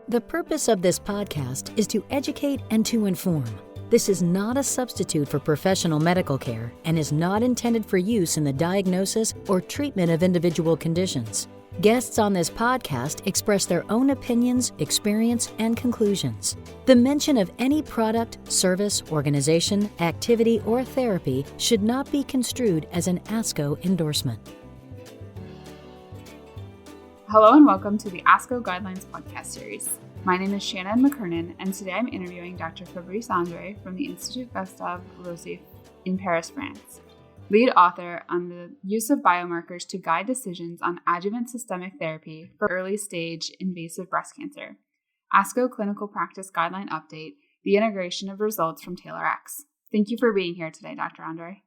The purpose of this podcast is to educate and to inform. This is not a substitute for professional medical care and is not intended for use in the diagnosis or treatment of individual conditions. Guests on this podcast express their own opinions, experience, and conclusions. The mention of any product, service, organization, activity, or therapy should not be construed as an ASCO endorsement. Hello and welcome to the ASCO Guidelines Podcast Series. My name is Shannon McKernin, and today I'm interviewing Dr. Fabrice Andre from the Institute Gustave Roussy in Paris, France, lead author on the use of biomarkers to guide decisions on adjuvant systemic therapy for early-stage invasive breast cancer, ASCO Clinical Practice Guideline Update, the integration of results from TAILORx. Thank you for being here today, Dr. Andre.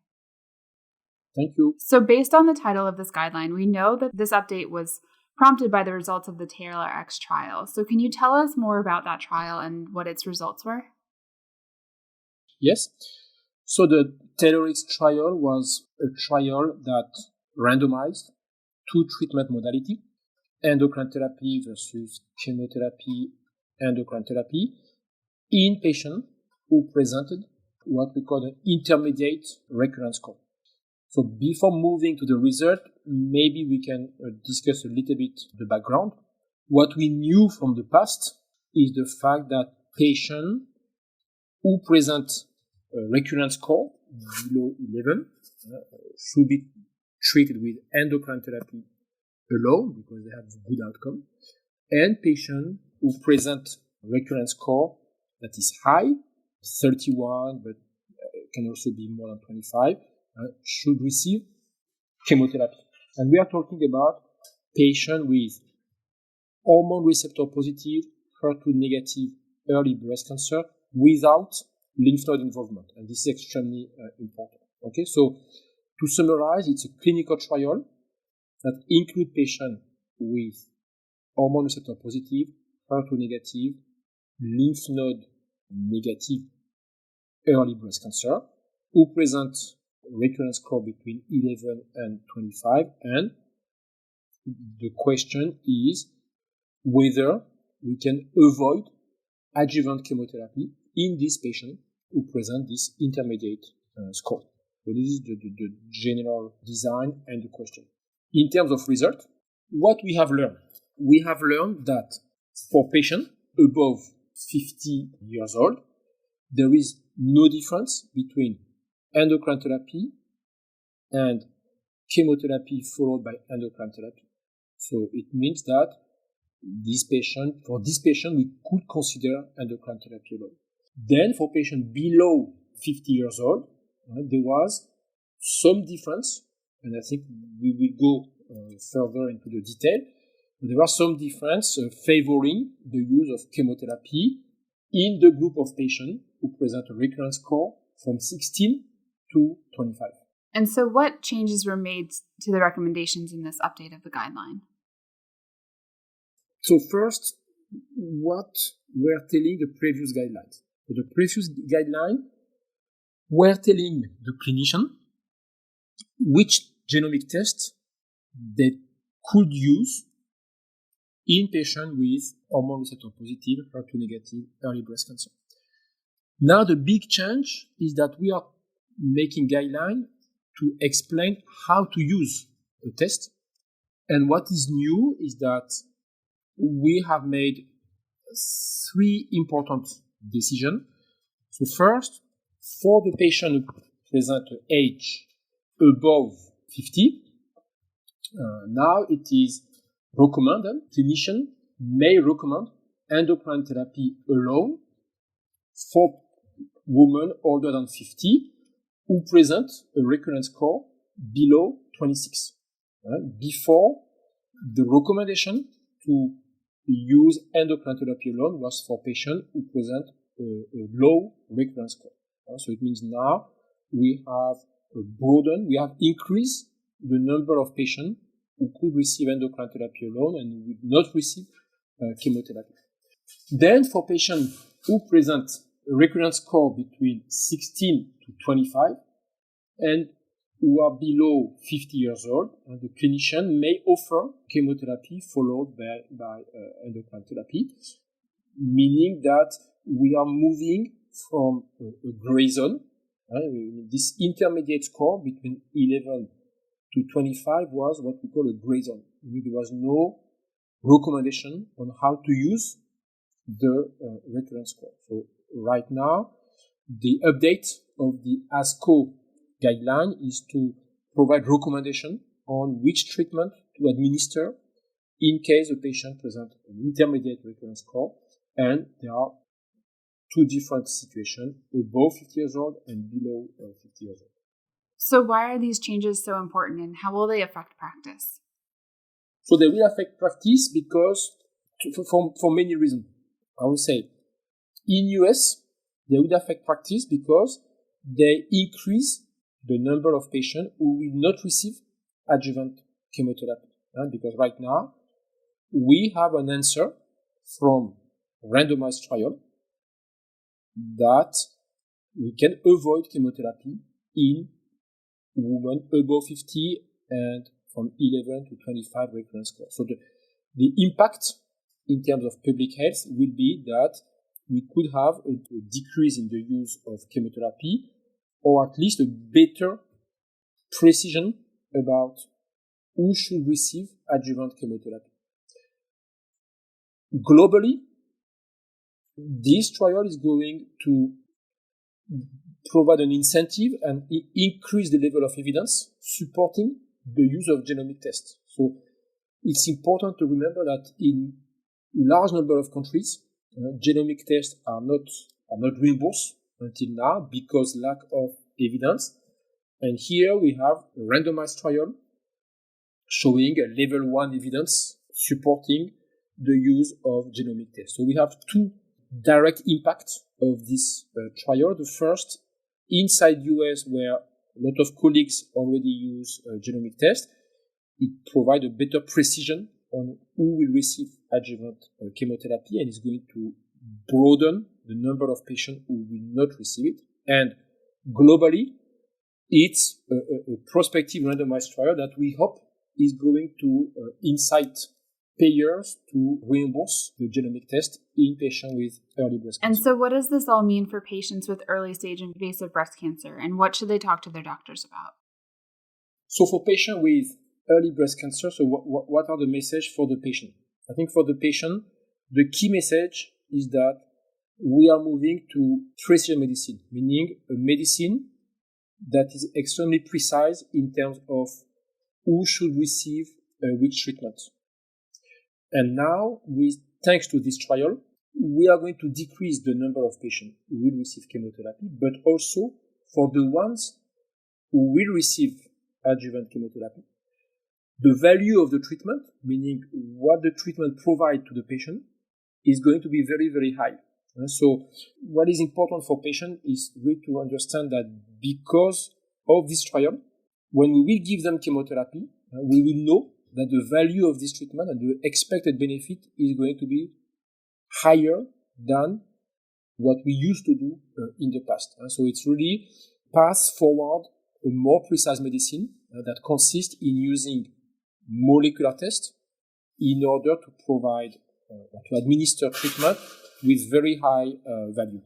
Thank you. So based on the title of this guideline, we know that this update was prompted by the results of the TAILORx trial. So can you tell us more about that trial and what its results were? Yes. So the TAILORx trial was a trial that randomized two treatment modalities, endocrine therapy versus chemotherapy, endocrine therapy, in patients who presented what we call an intermediate recurrence score. So before moving to the result, maybe we can discuss a little bit the background. What we knew from the past is the fact that patients who present a recurrence score below 11 should be treated with endocrine therapy alone because they have a good outcome. And patients who present recurrence score that is high, 31, but can also be more than 25, should receive chemotherapy. And we are talking about patients with hormone-receptor positive, HER2 negative early breast cancer without lymph node involvement. And this is extremely important. Okay, so to summarize, it's a clinical trial that includes patients with hormone-receptor positive, HER2 negative, lymph node negative early breast cancer who present recurrence score between 11 and 25, and the question is whether we can avoid adjuvant chemotherapy in these patients who present this intermediate score. So this is the general design and the question. In terms of result, what we have learned? We have learned that for patients above 50 years old, there is no difference between endocrine therapy and chemotherapy followed by endocrine therapy. So it means that for this patient, we could consider endocrine therapy alone. Then for patients below 50 years old, there was some difference, and I think we will go further into the detail. There was some difference favoring the use of chemotherapy in the group of patients who present a recurrence score from 16 to 25. And so what changes were made to the recommendations in this update of the guideline? So first, what were telling the previous guidelines? So the previous guideline were telling the clinician which genomic test they could use in patients with hormone receptor positive, HER2 negative early breast cancer. Now the big change is that we are making guidelines to explain how to use the test. And what is new is that we have made three important decisions. So first, for the patient who present age above 50, now it is recommended, clinician may recommend endocrine therapy alone for women older than 50 who present a recurrence score below 26. Before, the recommendation to use endocrine therapy alone was for patients who present a low recurrence score. So it means now we have broadened, we have increased the number of patients who could receive endocrine therapy alone and would not receive chemotherapy. Then for patients who present a recurrence score between 16 to 25 and who are below 50 years old, the clinician may offer chemotherapy followed by endocrine therapy. meaning that we are moving from a gray zone. This intermediate score between 11 to 25 was what we call a gray zone. There was no recommendation on how to use the recurrence score. So right now, the update of the ASCO guideline is to provide recommendation on which treatment to administer in case a patient presents an intermediate recurrence score, and there are two different situations, above 50 years old and below 50 years old. So why are these changes so important, and how will they affect practice? So they will affect practice because for many reasons. I would say in US, they will affect practice because they increase the number of patients who will not receive adjuvant chemotherapy. Because right now, we have an answer from randomized trial that we can avoid chemotherapy in women above 50 and from 11 to 25 recurrence score. So the impact in terms of public health will be that we could have a decrease in the use of chemotherapy, or at least a better precision about who should receive adjuvant chemotherapy. Globally, this trial is going to provide an incentive and increase the level of evidence supporting the use of genomic tests. So it's important to remember that in large number of countries, genomic tests are not reimbursed until now because lack of evidence. And here we have a randomized trial showing a level 1 evidence supporting the use of genomic tests. So we have two direct impacts of this trial. The first, inside US, where a lot of colleagues already use genomic tests, it provides a better precision on who will receive adjuvant chemotherapy, and is going to broaden the number of patients who will not receive it. And globally, it's a prospective randomized trial that we hope is going to incite payers to reimburse the genomic test in patients with early breast cancer. And so what does this all mean for patients with early-stage invasive breast cancer, and what should they talk to their doctors about? So for patients with early breast cancer, so what are the messages for the patient? I think for the patient, the key message is that we are moving to precision medicine, meaning a medicine that is extremely precise in terms of who should receive which treatment. And now, thanks to this trial, we are going to decrease the number of patients who will receive chemotherapy, but also for the ones who will receive adjuvant chemotherapy, the value of the treatment, meaning what the treatment provides to the patient, is going to be very, very high. So what is important for patients is really to understand that because of this trial, when we will give them chemotherapy, we will know that the value of this treatment and the expected benefit is going to be higher than what we used to do in the past. So it's really pass forward a more precise medicine that consists in using molecular tests in order to provide to administer treatment with very high value.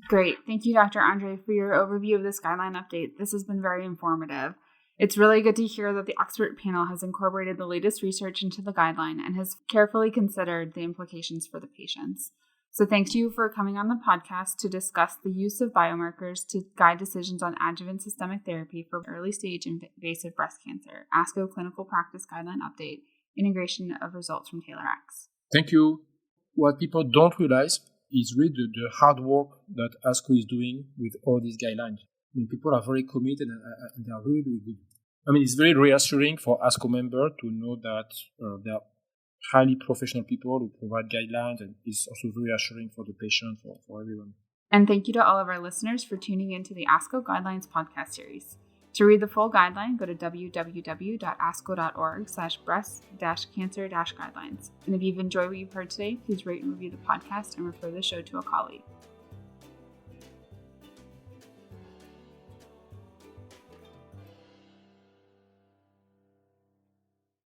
Great. Thank you, Dr. Andre, for your overview of this guideline update. This has been very informative. It's really good to hear that the expert panel has incorporated the latest research into the guideline and has carefully considered the implications for the patients. So thanks to you for coming on the podcast to discuss the use of biomarkers to guide decisions on adjuvant systemic therapy for early-stage invasive breast cancer, ASCO Clinical Practice Guideline Update, integration of results from TAILORx. Thank you. What people don't realize is really the hard work that ASCO is doing with all these guidelines. People are very committed and they are really, really good. It's very reassuring for ASCO members to know that they are highly professional people who provide guidelines, and it's also very reassuring for the patient, for everyone. And thank you to all of our listeners for tuning into the ASCO Guidelines Podcast Series. To read the full guideline, go to www.asco.org/breast-cancer-guidelines. And if you've enjoyed what you've heard today, please rate and review the podcast and refer the show to a colleague.